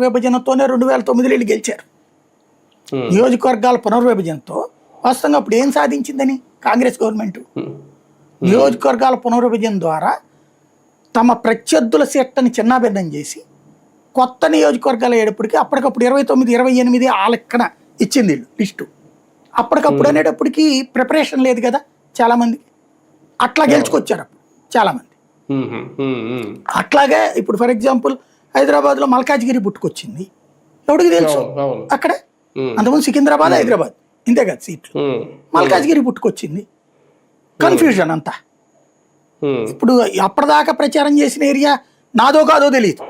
విభజనతోనే 2009 వీళ్ళు గెలిచారు. నియోజకవర్గాల పునర్విభజనతో వాస్తవంగా అప్పుడు ఏం సాధించిందని కాంగ్రెస్ గవర్నమెంట్ నియోజకవర్గాల పునర్విభజన ద్వారా తమ ప్రత్యర్థుల సీట్ని చిన్నాభిన్నం చేసి కొత్త నియోజకవర్గాలు అయ్యేటప్పటికి అప్పటికప్పుడు 29, 28 ఆ లెక్కన ఇచ్చింది వీళ్ళు లిస్టు. అప్పటికప్పుడు అనేటప్పటికి ప్రిపరేషన్ లేదు కదా చాలా మందికి, అట్లా గెలుచుకొచ్చారు అప్పుడు చాలా మంది. అట్లాగే ఇప్పుడు ఫర్ ఎగ్జాంపుల్ హైదరాబాద్లో మల్కాజ్గిరి పుట్టుకొచ్చింది, ఎవరికి తెలుసు అక్కడ అంతకుముందు సికింద్రాబాద్ హైదరాబాద్ ఇంతే కదా సీట్లు. మల్కాజ్గిరి పుట్టుకొచ్చింది, కన్ఫ్యూజన్ అంతా. ఇప్పుడు అప్పటిదాకా ప్రచారం చేసిన ఏరియా నాదో కాదో తెలియదు,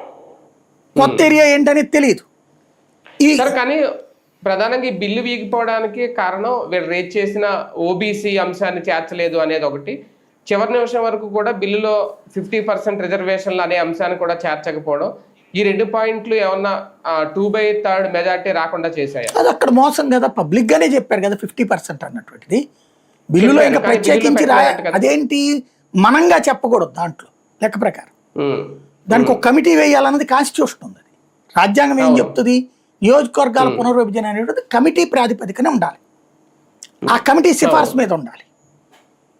కొత్త ఏరియా ఏంటనేది తెలియదు. కానీ ప్రధానంగా ఈ బిల్లు వీగిపోవడానికి కారణం వీళ్ళు రేట్ చేసిన ఓబీసీ అంశాన్ని చేర్చలేదు అనేది ఒకటి, చివరి నిమిషం వరకు కూడా బిల్లులో 50% రిజర్వేషన్లు అనే అంశాన్ని కూడా చేర్చకపోవడం, ఈ 2 పాయింట్లు ఏమన్నా 2/3 మెజార్టీ రాకుండా చేశాయి. అది అక్కడ మోసం కదా, పబ్లిక్ గానే చెప్పారు కదా 50% అన్నటువంటిది. బిల్లులో ఇంకా ప్రత్యేకించి అదేంటి మనంగా చెప్పకూడదు దాంట్లో లెక్క ప్రకారం. దానికి ఒక కమిటీ వేయాలన్నది కాన్స్టిట్యూషన్ ఉంది. రాజ్యాంగం ఏం చెప్తుంది, నియోజకవర్గాల పునర్విభజన అనేటువంటి కమిటీ ప్రాతిపదికనే ఉండాలి, ఆ కమిటీ సిఫార్సు మీద ఉండాలి.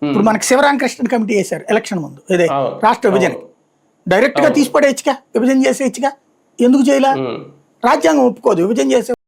ఇప్పుడు మనకి శివరామకృష్ణన్ కమిటీ వేశారు ఎలక్షన్ ముందు, ఇదే రాష్ట్ర విభజనకి డైరెక్ట్ గా తీసిపడేయచ్చుగా, విభజన చేసేయచ్చుగా, ఎందుకు చేయలే? రాజ్యాంగం ఒప్పుకోదు విభజన చేసే